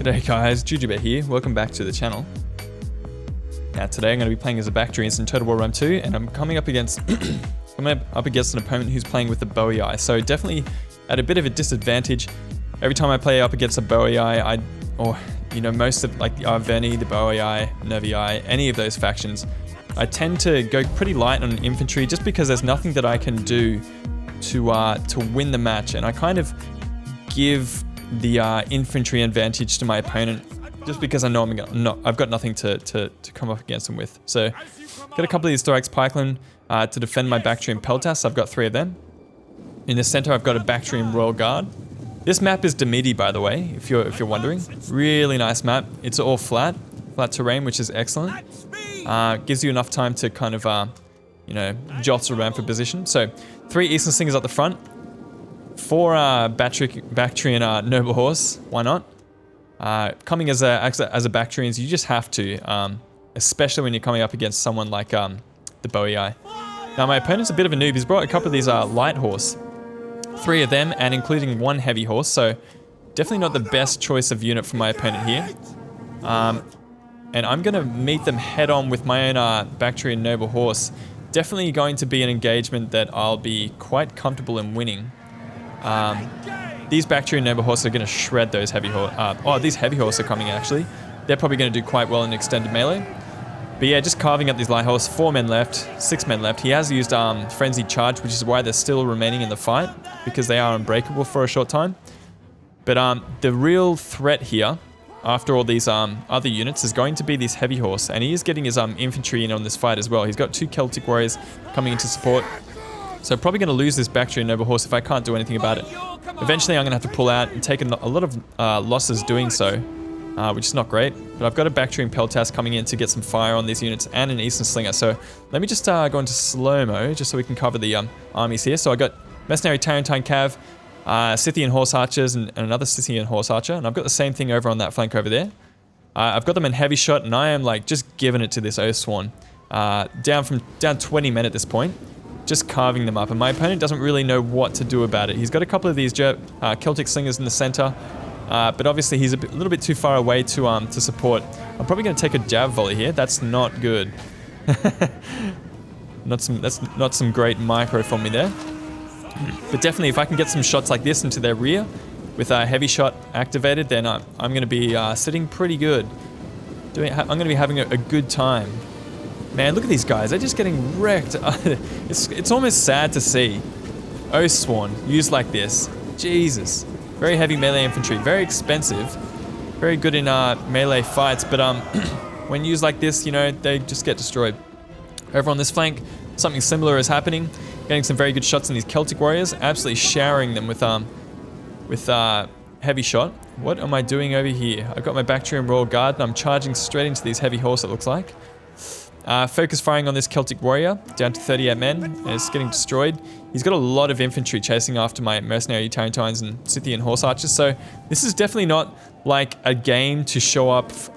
G'day guys, Jujube here, welcome back to the channel. Now today I'm going to be playing as a BAKTRIA in Total War Run 2, and I'm coming up against an opponent who's playing with the Boii, so definitely at a bit of a disadvantage. Every time I play up against a Boii, most of like the Arveni, the Boii, Nervii, any of those factions, I tend to go pretty light on infantry just because there's nothing that I can do to win the match, and I kind of give the infantry advantage to my opponent just because I know I've got nothing to come up against him with. So got a couple of these Thorax Pikemen to defend my BAKTRIA Peltas. I've got 3 of them. In the center I've got a BAKTRIA Royal Guard. This map is Demidi, by the way, if you're wondering. Really nice map. It's all flat terrain, which is excellent. Gives you enough time to kind of jostle around for position. So 3 Eastern Slingers at the front. 4 BAKTRIA Noble Horse, why not? Coming as a BAKTRIA, you just have to, especially when you're coming up against someone like the Boii. Now my opponent's a bit of a noob. He's brought a couple of these light horse, 3 of them, and including 1 heavy horse. So definitely not the best choice of unit for my opponent here. And I'm gonna meet them head on with my own BAKTRIA Noble Horse. Definitely going to be an engagement that I'll be quite comfortable in winning. These BAKTRIA Noble Horse are going to shred those heavy horse. These heavy horse are coming actually. They're probably going to do quite well in extended melee. But yeah, just carving up these light horse. 4 men left, 6 men left. He has used Frenzied Charge, which is why they're still remaining in the fight, because they are unbreakable for a short time. But the real threat here, after all these other units, is going to be these heavy horse, and he is getting his infantry in on this fight as well. He's got 2 Celtic warriors coming into support. So probably going to lose this BAKTRIA Noble Horse if I can't do anything about it. Eventually I'm going to have to pull out and take a lot of losses doing so, which is not great. But I've got a BAKTRIA Peltas coming in to get some fire on these units and an Eastern Slinger. So let me just go into slow-mo just so we can cover the armies here. So I got Mercenary Tarentine Cav, Scythian Horse Archers, and another Scythian Horse Archer. And I've got the same thing over on that flank over there. I've got them in heavy shot, and I am like just giving it to this Oathsworn. Down 20 men at this point. Just carving them up, and my opponent doesn't really know what to do about it. He's got a couple of these Celtic Slingers in the center, but obviously he's a little bit too far away to support. I'm probably going to take a jab volley here. That's not good. That's not some great micro from me there. But definitely, if I can get some shots like this into their rear with a heavy shot activated, then I'm going to be sitting pretty good. I'm going to be having a good time. Man, look at these guys. They're just getting wrecked. It's almost sad to see Oathsworn used like this. Jesus. Very heavy melee infantry. Very expensive. Very good in melee fights. But when used like this, they just get destroyed. Over on this flank, something similar is happening. Getting some very good shots on these Celtic warriors. Absolutely showering them with heavy shot. What am I doing over here? I've got my BAKTRIA Royal Guard, and I'm charging straight into these heavy horse, it looks like. Focus firing on this Celtic warrior, down to 38 men, and it's getting destroyed. He's got a lot of infantry chasing after my mercenary Tarentines and Scythian horse archers, so this is definitely not like a game to show off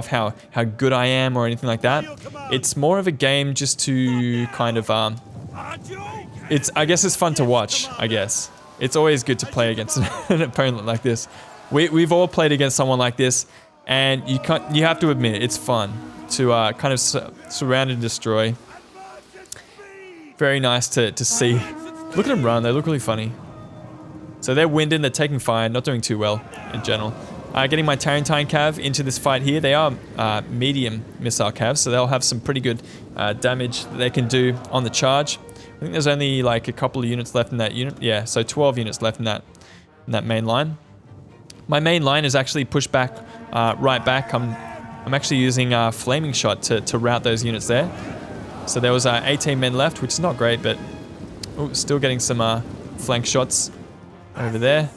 how good I am or anything like that. It's more of a game just to kind of I guess it's fun to watch. I guess it's always good to play against an opponent like this. We've all played against someone like this, and you have to admit it's fun to kind of surround and destroy. Very nice to see. Look at them run, they look really funny. So they're winding, they're taking fire, not doing too well in general. Getting my Tarentine Cav into this fight here. They are medium missile Cavs, so they'll have some pretty good damage that they can do on the charge. I think there's only like a couple of units left in that unit. Yeah, so 12 units left in that main line. My main line is actually pushed back, right back. I'm actually using Flaming Shot to rout those units there. So there was 18 men left, which is not great, but still getting some flank shots over there.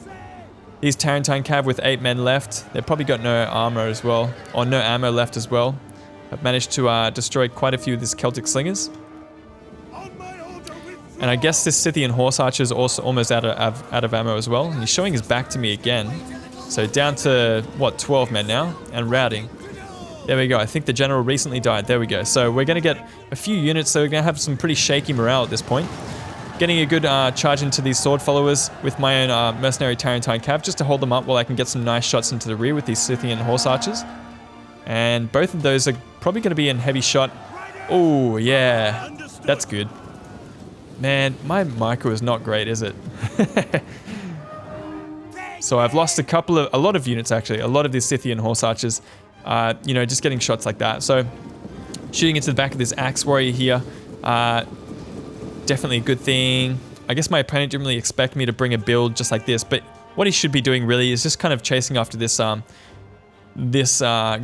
These Tarentine Cav with 8 men left. They've probably got no armor as well, or no ammo left as well. I've managed to destroy quite a few of these Celtic Slingers. And I guess this Scythian Horse Archer is also almost out of ammo as well. And he's showing his back to me again. So down to, 12 men now, and routing. There we go. I think the general recently died. There we go. So we're going to get a few units, so we're going to have some pretty shaky morale at this point. Getting a good charge into these sword followers with my own mercenary Tarentine Cav just to hold them up while I can get some nice shots into the rear with these Scythian horse archers. And both of those are probably going to be in heavy shot. Oh, yeah. That's good. Man, my micro is not great, is it? So I've lost a lot of units actually. A lot of these Scythian horse archers. You know, just getting shots like that. So shooting into the back of this axe warrior here. Definitely a good thing. I guess my opponent didn't really expect me to bring a build just like this, but what he should be doing really is just kind of chasing after this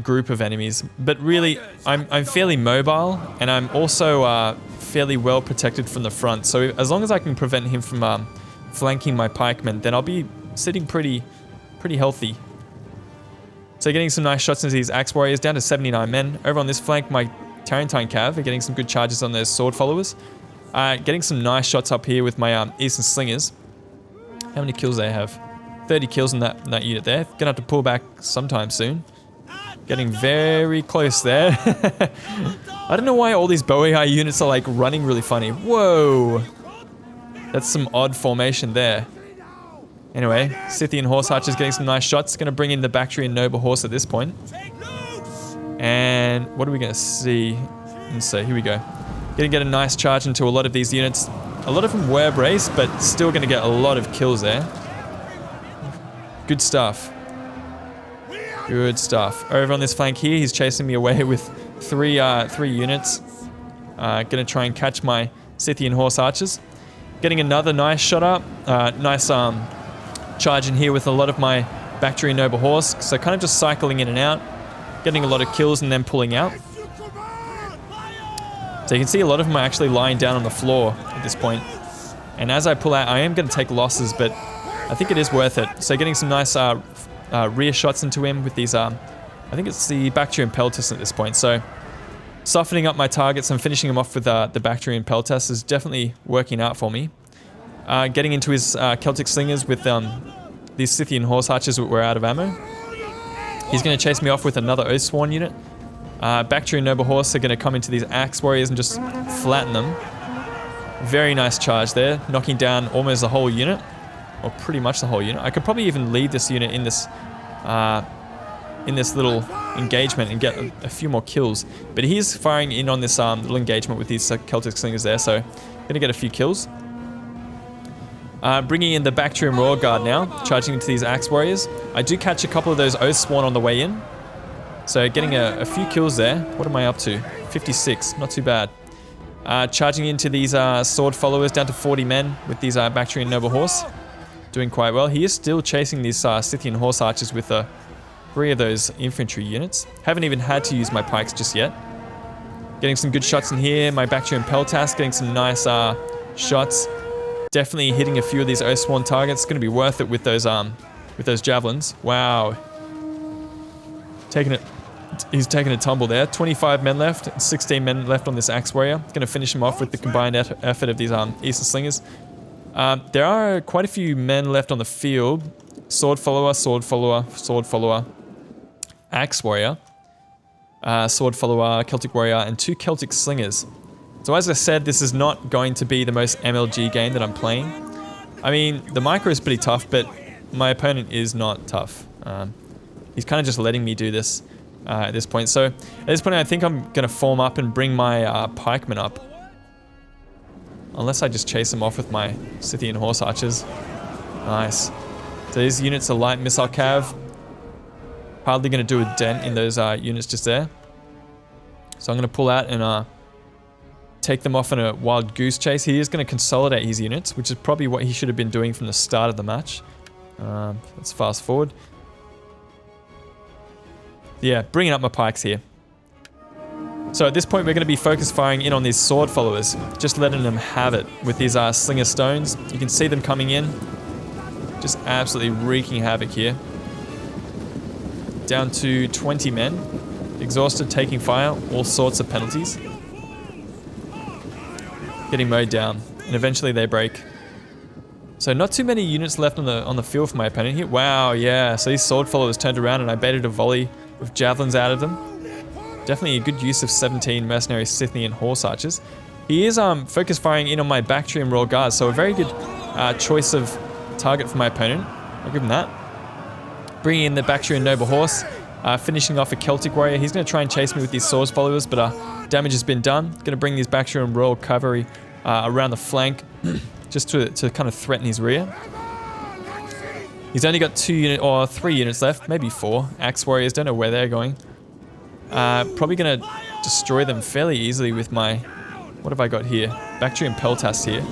group of enemies. But really, I'm fairly mobile, and I'm also fairly well protected from the front. So as long as I can prevent him from flanking my pikemen, then I'll be sitting pretty healthy. So getting some nice shots into these axe warriors, down to 79 men. Over on this flank, my Tarentine Cav are getting some good charges on those sword followers. Getting some nice shots up here with my Eastern Slingers. How many kills they have? 30 kills in that unit there. Gonna have to pull back sometime soon. Getting very close there. I don't know why all these Boii units are like running really funny. Whoa! That's some odd formation there. Anyway, Scythian horse archers getting some nice shots. Gonna bring in the Bactrian noble horse at this point. And what are we gonna see? Let's see, here we go. Gonna get a nice charge into a lot of these units. A lot of them were braced, but still gonna get a lot of kills there. Good stuff. Good stuff. Over on this flank here, he's chasing me away with three units. Gonna try and catch my Scythian horse archers. Getting another nice shot up. Nice charge in here with a lot of my Bactrian noble horse. So kind of just cycling in and out. Getting a lot of kills and then pulling out. So you can see a lot of them are actually lying down on the floor at this point. And as I pull out, I am going to take losses, but I think it is worth it. So getting some nice rear shots into him with these, I think it's the Bactrian Peltas at this point. So softening up my targets and finishing him off with the Bactrian Peltas is definitely working out for me. Getting into his Celtic Slingers with these Scythian horse archers that were out of ammo. He's going to chase me off with another Oathsworn unit. Bactrian noble horse are going to come into these axe warriors and just flatten them. Very nice charge there, knocking down almost the whole unit, or pretty much the whole unit. I could probably even lead this unit in this little engagement and get a few more kills. But he's firing in on this little engagement with these Celtic Slingers there, so going to get a few kills. Bringing in the Bactrian Royal Guard now, charging into these axe warriors. I do catch a couple of those Oathsworn on the way in. So getting a few kills there. What am I up to? 56, not too bad. Charging into these sword followers down to 40 men with these Bactrian noble horse. Doing quite well. He is still chasing these Scythian horse archers with 3 of those infantry units. Haven't even had to use my pikes just yet. Getting some good shots in here. My Bactrian Peltas getting some nice shots. Definitely hitting a few of these Oathsworn targets. It's going to be worth it with those javelins. Wow. He's taking a tumble there. 25 men left, 16 men left on this axe warrior. Going to finish him off with the combined effort of these Eastern Slingers. There are quite a few men left on the field. Sword follower, sword follower, sword follower, axe warrior, sword follower, Celtic warrior, and 2 Celtic Slingers. So as I said, this is not going to be the most MLG game that I'm playing. I mean, the micro is pretty tough, but my opponent is not tough. He's kind of just letting me do this at this point. So at this point, I think I'm going to form up and bring my pikemen up. Unless I just chase them off with my Scythian horse archers. Nice. So these units are light missile cav. Hardly going to do a dent in those units just there. So I'm going to pull out and take them off in a wild goose chase. He is going to consolidate his units, which is probably what he should have been doing from the start of the match. Let's fast forward. Yeah, bringing up my pikes here. So at this point, we're going to be focus firing in on these sword followers, just letting them have it with these slinger stones. You can see them coming in, just absolutely wreaking havoc here. Down to 20 men, exhausted, taking fire, all sorts of penalties. Getting mowed down, and eventually they break. So not too many units left on the field for my opponent here. Wow, yeah. So these sword followers turned around and I baited a volley with javelins out of them. Definitely a good use of 17 mercenary Scythian horse archers. He is focus firing in on my BAKTRIA and Royal Guards, so a very good choice of target for my opponent. I'll give him that. Bringing in the BAKTRIA and Noble Horse, finishing off a Celtic Warrior. He's going to try and chase me with these Swords Followers, but damage has been done. Going to bring these BAKTRIA and Royal Cavalry around the flank just to kind of threaten his rear. He's only got 2 units or 3 units left, maybe 4. Axe Warriors, don't know where they're going. Probably going to destroy them fairly easily with my... What have I got here? BAKTRIA and Peltast here.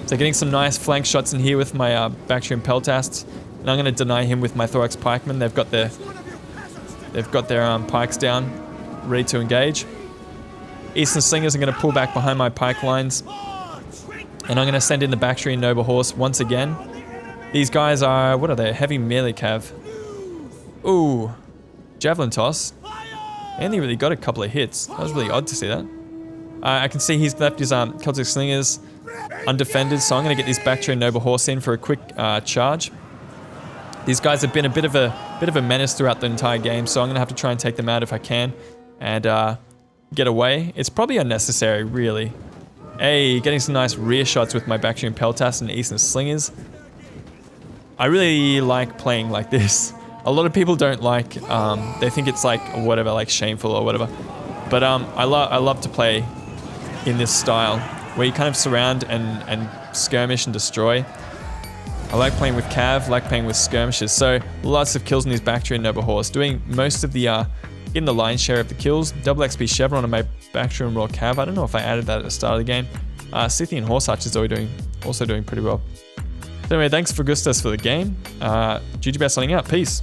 So getting some nice flank shots in here with my BAKTRIA and Peltast. And I'm going to deny him with my Thorax Pikemen. They've got their pikes down, ready to engage. Eastern Slingers are going to pull back behind my pike lines. And I'm going to send in the BAKTRIA and Noble Horse once again. These guys are, what are they? Heavy melee cav. Ooh. Javelin toss. He only really got a couple of hits. That was really odd to see that. I can see he's left his Celtic Slingers undefended, so I'm going to get this BAKTRIA and Noble Horse in for a quick charge. These guys have been a bit of a menace throughout the entire game, so I'm going to have to try and take them out if I can and get away. It's probably unnecessary, really. Hey, getting some nice rear shots with my BAKTRIA and Peltast and Eastern Slingers. I really like playing like this. A lot of people don't like, they think it's like whatever, like shameful or whatever. But I love to play in this style where you kind of surround and skirmish and destroy. I like playing with cav, like playing with skirmishes. So lots of kills in these BAKTRIA and Noble Horse, doing most of the in the lion's share of the kills. Double XP Chevron on my BAKTRIA and Royal Cav. I don't know if I added that at the start of the game. Scythian Horse Archers are also doing pretty well. So anyway, thanks for Gustas for the game. GGBS signing out. Peace.